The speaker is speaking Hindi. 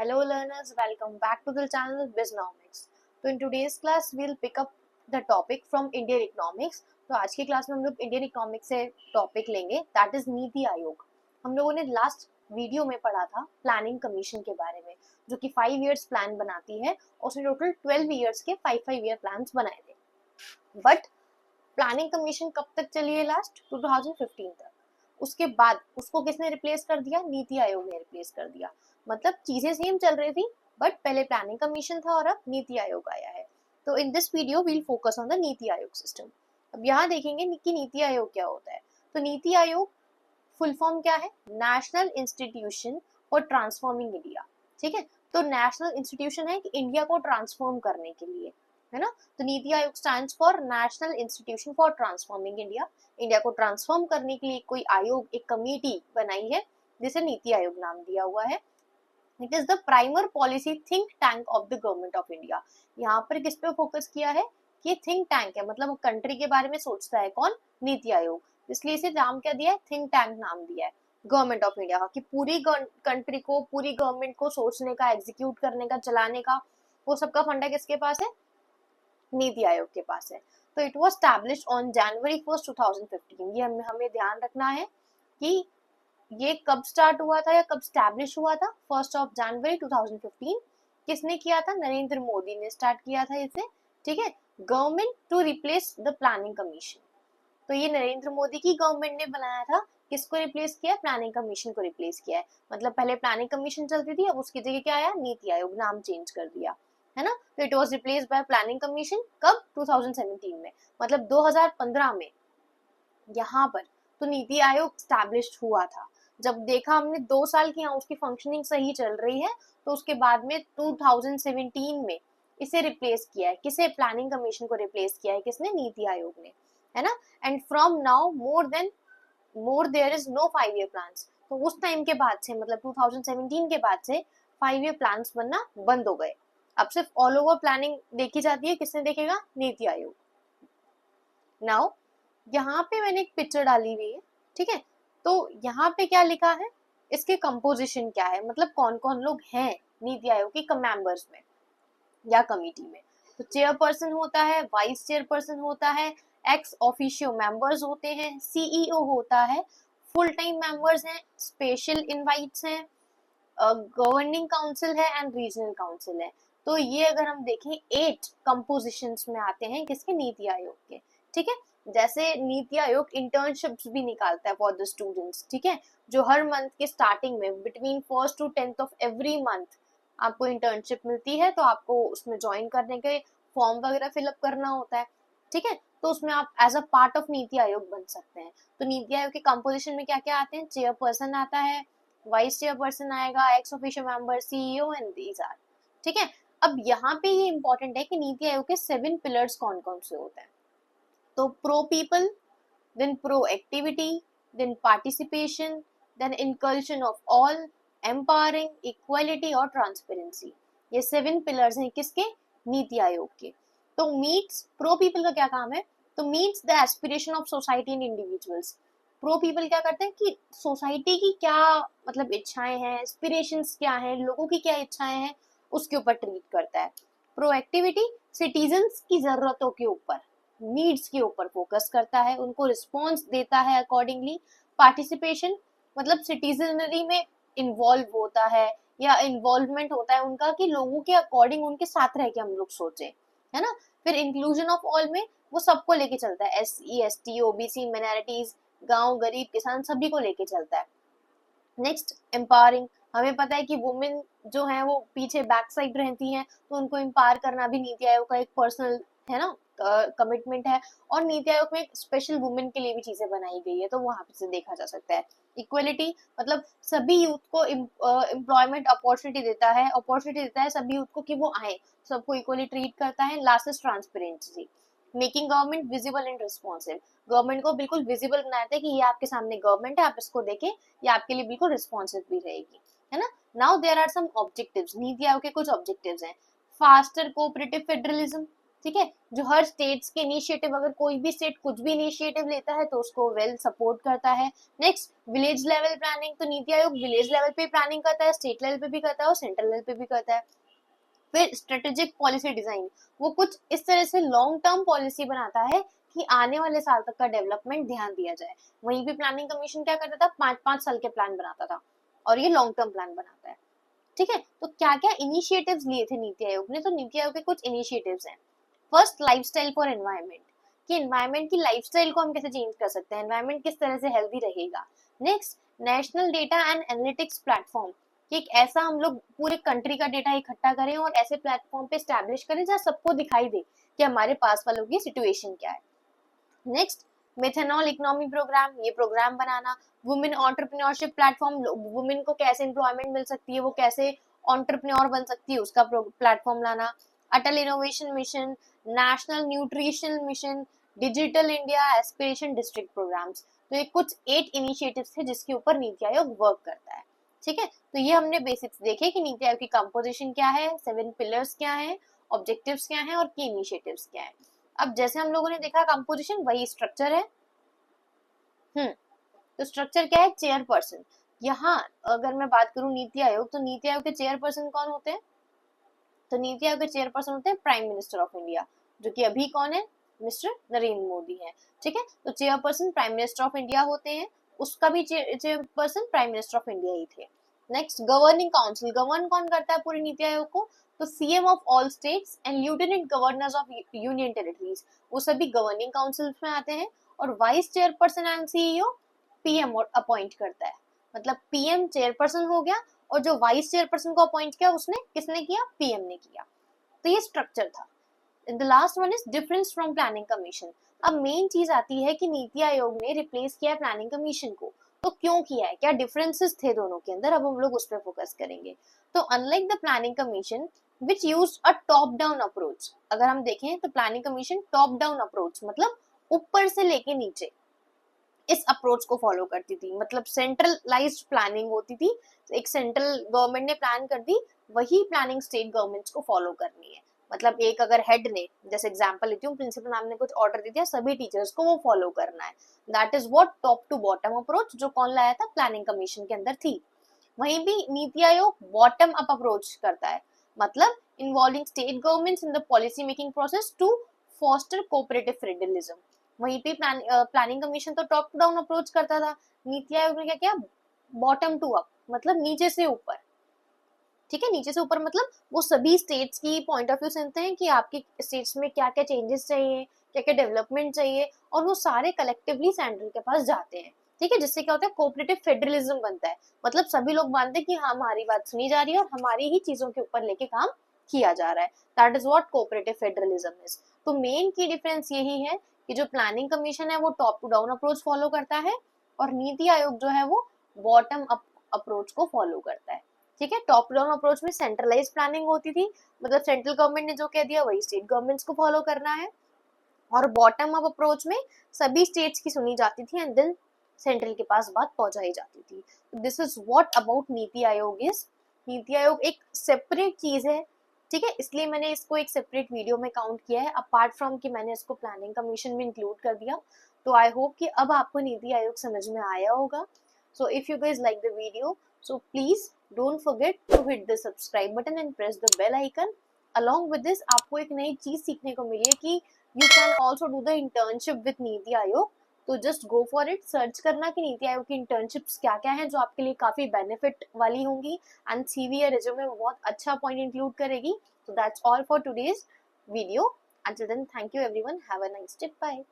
Hello learners, welcome back to the channel Biznomics. तो in today's class we'll pick up the topic from Indian economics. तो आज की क्लास में हम लोग इंडियन इकोनॉमिक्स से टॉपिक लेंगे दैट इज नीति आयोग. हम लोगों ने लास्ट वीडियो में पढ़ा था प्लानिंग कमीशन के बारे में जो कि 5 इयर्स प्लान बनाती है और उसने टोटल 12 इयर्स के 5 ईयर प्लान्स बनाए थे. बट प्लानिंग कमीशन कब तक चली है? लास्ट 2015 तक. उसके बाद उसको किसने रिप्लेस कर दिया? नीति आयोग ने रिप्लेस कर दिया. मतलब चीजें सेम चल रही थी बट पहले प्लानिंग कमीशन था और अब नीति आयोग आया है. तो in this video we'll focus on the NITI Aayog system. अब यहाँ देखेंगे कि नीति आयोग क्या होता है. तो नीति आयोग फुल फॉर्म क्या है? National institution for transforming India. ठीक है, तो नेशनल इंस्टीट्यूशन है कि इंडिया को ट्रांसफॉर्म करने के लिए, है ना. तो NITI Aayog stands for national institution for transforming India. India को ट्रांसफॉर्म करने के लिए कोई आयोग, एक कमेटी बनाई है जिसे नीति आयोग नाम दिया हुआ है. It is the primer policy think tank of the government of India. यहाँ पर किस पे फोकस किया है कि थिंक टैंक है, मतलब कंट्री के बारे में सोचता है कौन? नीति आयोग. इसलिए इसे नाम क्या दिया है? थिंक टैंक नाम दिया है गवर्नमेंट ऑफ इंडिया का, कि पूरी कंट्री को, पूरी गवर्नमेंट को सोचने का, एग्जीक्यूट करने का, चलाने का, वो सबका फंडा किसके पास है? नीति आयोग के पास है. तो it was established on January 1, 2015. ये हमें ध्यान रखना है कि ये कब स्टार्ट हुआ था या कब स्टैब्लिश हुआ था? 1 जनवरी 2015. किसने किया था? नरेंद्र मोदी ने स्टार्ट किया था इसे. ठीक है, government to replace the planning commission. तो ये नरेंद्र मोदी की गवर्नमेंट ने बनाया था. किसको रिप्लेस किया? प्लानिंग कमीशन को रिप्लेस किया है. मतलब पहले प्लानिंग कमीशन चलती थी, अब उसकी जगह क्या आया? नीति आयोग. नाम चेंज कर दिया, है ना. तो it was replaced by planning commission. कब? 2017 में, मतलब 2015 में यहाँ पर तो नीति आयोग स्टैब्लिश्ड हुआ था. जब देखा हमने 2 साल की यहाँ उसकी फंक्शनिंग सही चल रही है, तो उसके बाद में 2017 में इसे रिप्लेस किया है. किसे? प्लानिंग कमीशन को रिप्लेस किया है. किसने? नीति आयोग ने, है ना. And from now more there is no 5 year plans. तो उस टाइम के बाद से, मतलब 2017 के बाद से 5 ईयर प्लान्स बनना बंद हो गए. अब सिर्फ ऑल ओवर प्लानिंग देखी जाती है. किसने देखेगा? नीति आयोग. नाउ यहाँ पे मैंने एक पिक्चर डाली हुई है. ठीक है, तो यहाँ पे क्या लिखा है? इसके कंपोजिशन क्या है, मतलब कौन कौन लोग हैं नीति आयोग के मेंबर्स में या कमिटी में. तो चेयरपर्सन होता है, वाइस चेयरपर्सन होता है, एक्स ऑफिशियो मेंबर्स होते हैं, सीईओ होता है, फुल टाइम मेंबर्स हैं, स्पेशल इनवाइट्स हैं, गवर्निंग काउंसिल है एंड रीजनल काउंसिल है. तो ये अगर हम देखें 8 कंपोजिशंस में आते हैं किसके? नीति आयोग के. ठीक है, जैसे नीति आयोग इंटर्नशिप्स भी निकालता है फॉर द स्टूडेंट्स. ठीक है, जो हर मंथ के स्टार्टिंग में between 1st to 10th of every month आपको इंटर्नशिप मिलती है. तो आपको उसमें ज्वाइन करने के फॉर्म वगैरह फिलअप करना होता है. ठीक है, तो उसमें आप as a part of NITI Aayog बन सकते हैं. तो नीति आयोग के कंपोजिशन में क्या क्या आते हैं? चेयरपर्सन आता है, वाइस चेयरपर्सन आएगा, ex officio member, CEO and these are. ठीक है, अब यहाँ पे ये इंपॉर्टेंट है कि नीति आयोग के 7 पिलर्स कौन कौन से होते हैं. तो pro people, then pro activity, then participation, then inclusion of all, empowering, equality और ट्रांसपेरेंसी. ये 7 पिलर्स हैं किसके? नीति आयोग के. तो मीट्स, प्रो पीपल का क्या काम है? तो meets the aspiration of society and individuals. Pro people क्या करते हैं कि सोसाइटी की क्या मतलब इच्छाएं हैं, एस्पिरेशंस क्या हैं, लोगों की क्या इच्छाएं हैं, उसके ऊपर ट्रीट करता है. प्रो एक्टिविटी, सिटीजन्स की जरूरतों के ऊपर, नीड्स के ऊपर फोकस करता है, उनको रिस्पॉन्स देता है अकॉर्डिंगली. पार्टिसिपेशन मतलब सिटीजनरी में इन्वॉल्व होता है या इन्वॉल्वमेंट होता है उनका, कि लोगों के अकॉर्डिंग उनके साथ रह के हम लोग सोचें, है ना. फिर इंक्लूजन ऑफ ऑल में वो सबको लेके चलता है, SC ST OBC माइनॉरिटीज, गांव, गरीब, किसान, सभी को लेके चलता है. Next, empowering. हमें पता है कि वुमेन जो है वो पीछे बैक साइड रहती हैं, तो उनको एम्पावर करना भी नीति आयोग का एक पर्सनल, है ना, कमिटमेंट है. और नीति आयोग में स्पेशल वुमेन के लिए भी चीजें बनाई गई है, तो वहां से देखा जा सकता है. इक्वलिटी मतलब सभी यूथ को एम्प्लॉयमेंट अपॉर्चुनिटी देता है सभी यूथ को कि वो आए, सबको इक्वली ट्रीट करता है. Last is transparency, making government visible and responsive. Government को बिल्कुल विजिबल बनाता है कि ये आपके सामने गवर्नमेंट है, आप इसको देखें, ये आपके लिए बिल्कुल रिस्पॉन्सिव भी रहेगी, है ना. Now there are some objectives. NITI Aayog के कुछ ऑब्जेक्टिव्स हैं. Foster cooperative federalism. ठीक है, जो हर स्टेट्स के इनिशिएटिव, अगर कोई भी स्टेट कुछ भी इनिशिएटिव लेता है तो उसको वेल सपोर्ट करता है। नेक्स्ट, विलेज लेवल प्लानिंग, तो नीति आयोग विलेज लेवल पे प्लानिंग करता है, स्टेट लेवल पे भी करता है और सेंट्रल लेवल पे भी करता है। फिर स्ट्रेटेजिक पॉलिसी डिजाइन, वो कुछ इस तरह से लॉन्ग टर्म पॉलिसी बनाता है कि आने वाले साल तक का डेवलपमेंट ध्यान दिया जाए। वहीं पे प्लानिंग कमीशन क्या करता था, 5-5 साल के प्लान बनाता था और ये लॉन्ग टर्म प्लान बनाता है। ठीक है, तो क्या क्या इनिशिएटिव्स लिए थे नीति आयोग ने, तो नीति आयोग के कुछ इनिशिएटिव्स हैं। फर्स्ट, लाइफस्टाइल फॉर एनवायरनमेंट, कि एनवायरनमेंट की लाइफस्टाइल को हम कैसे चेंज कर सकते हैं, एनवायरनमेंट किस तरह से हेल्दी रहेगा। Next, national data and analytics platform, कि एक ऐसा हम लोग पूरे कंट्री का डेटा इकट्ठा करें और ऐसे प्लेटफॉर्म पे स्टैब्लिश करें जहाँ सबको दिखाई दे कि हमारे पास वालों की सिचुएशन क्या है। नेक्स्ट, मेथेनॉल इकोनॉमी प्रोग्राम, ये प्रोग्राम बनाना। वुमेन एंटरप्रेन्योरशिप प्लेटफॉर्म, वुमेन को कैसे एम्प्लॉयमेंट मिल सकती है, वो कैसे एंटरप्रेन्योर बन सकती है, उसका प्लेटफॉर्म लाना। Atal innovation mission, national nutrition mission, digital India aspiration district programs. तो ये कुछ 8 इनिशिएटिव्स थे जिसके ऊपर नीति आयोग वर्क करता है। ठीक है, तो ये हमने बेसिक्स देखे कि नीति आयोग की कंपोजिशन क्या है, 7 पिलर्स क्या है, ऑब्जेक्टिव्स क्या है और की इनिशिएटिव्स क्या है। अब जैसे हम लोगों ने देखा कंपोजिशन, वही स्ट्रक्चर है। तो स्ट्रक्चर क्या है, चेयरपर्सन। यहाँ अगर मैं बात करूं नीति आयोग, तो नीति आयोग के चेयरपर्सन कौन होते हैं, तो नीति आयोग के चेयरपर्सन होते हैं प्राइम मिनिस्टर ऑफ इंडिया, जो कि अभी कौन है, मिस्टर नरेंद्र मोदी है। ठीक है, तो chairperson prime minister of India होते हैं, उसका भी chairperson prime minister of India ही थे। नेक्स्ट, गवर्निंग काउंसिल, गवर्न कौन करता है पूरे नीति आयोग को, तो CM of all states and lieutenant governors of union territories, वो सभी गवर्निंग काउंसिल में आते हैं। और vice chairperson and CEO PM appoint करता है, मतलब पीएम चेयरपर्सन हो गया और जो वाइस चेयरपर्सन को अपॉइंट किया उसने किसने किया, पीएम ने किया। तो ये स्ट्रक्चर था। The last one is difference from planning commission. अब मेन चीज आती है कि नीति आयोग ने रिप्लेस किया प्लानिंग कमीशन को, तो क्यों किया है, क्या डिफरेंसेस थे दोनों के अंदर, अब हम लोग उस पर फोकस करेंगे। तो unlike the planning commission which used a top down approach, अगर हम देखें तो planning commission top down approach मतलब ऊपर से लेके नीचे इस अप्रोच को फॉलो करती थी, मतलब सेंट्रलाइज्ड प्लानिंग होती थी। एक सेंट्रल गवर्नमेंट ने प्लान कर दी, वही प्लानिंग स्टेट गवर्नमेंट्स को फॉलो करनी है। मतलब एक अगर हेड ने, जैसे एग्जांपल लेती हूँ, प्रिंसिपल मैम ने कुछ ऑर्डर दे दिया, सभी टीचर्स को वो फॉलो करना है। That is what top to bottom approach, जो कौन लाया था, प्लानिंग कमीशन के अंदर थी। वहीं भी NITI Aayog bottom up approach करता है, मतलब involving state governments in the policy making process to foster cooperative federalism. वहीं पे प्लानिंग कमीशन तो टॉप टू डाउन अप्रोच करता था, नीति आयोग ने क्या किया, बॉटम टू अप, मतलब नीचे से ऊपर। ठीक है, नीचे से ऊपर मतलब वो सभी स्टेट्स की पॉइंट ऑफ व्यू सुनते हैं कि आपकी स्टेट्स में क्या क्या चेंजेस चाहिए, क्या क्या डेवलपमेंट चाहिए, और वो सारे कलेक्टिवली सेंट्रल के पास जाते हैं। ठीक है, जिससे क्या होता है, कोऑपरेटिव फेडरलिज्म बनता है, मतलब सभी लोग मानते हैं कि हाँ हमारी बात सुनी जा रही है और हमारी ही चीजों के ऊपर लेके काम किया जा रहा है। That is what cooperative federalism is. तो मेन की डिफरेंस यही है कि जो प्लानिंग कमीशन है वो top to down approach follow करता है और नीति आयोग जो है वो बॉटम अप अप्रोच को फॉलो करता है। ठीक है, टॉप डाउन अप्रोच में सेंट्रलाइज प्लानिंग होती थी, मतलब सेंट्रल गवर्नमेंट ने जो कह दिया वही स्टेट गवर्नमेंट्स को फॉलो करना है, और बॉटम अप अप्रोच में सभी स्टेट्स की सुनी जाती थी एंड देन सेंट्रल के पास बात पहुंचाई जाती थी। This is what about NITI Aayog is. NITI Aayog एक सेपरेट चीज है, ठीक है, इसलिए मैंने इसको एक सेपरेट वीडियो में काउंट किया है, अपार्ट फ्रॉम कि मैंने इसको प्लानिंग कमीशन में इंक्लूड कर दिया। तो आई होप कि अब आपको नीति आयोग समझ में आया होगा। So if you guys like the video, so please don't forget to hit the subscribe button and press the bell icon. Along with this, आपको एक नई चीज सीखने को मिली है कि you can also do the internship with NITI Aayog. तो just go for it, search करना कि नीति आयोग की इंटर्नशिप्स क्या क्या हैं जो आपके लिए काफी बेनिफिट वाली होंगी एंड CV या रिज्यूमे में बहुत अच्छा पॉइंट इंक्लूड करेगी। So that's all for today's video. Until then, thank you everyone. Have a nice day. Bye.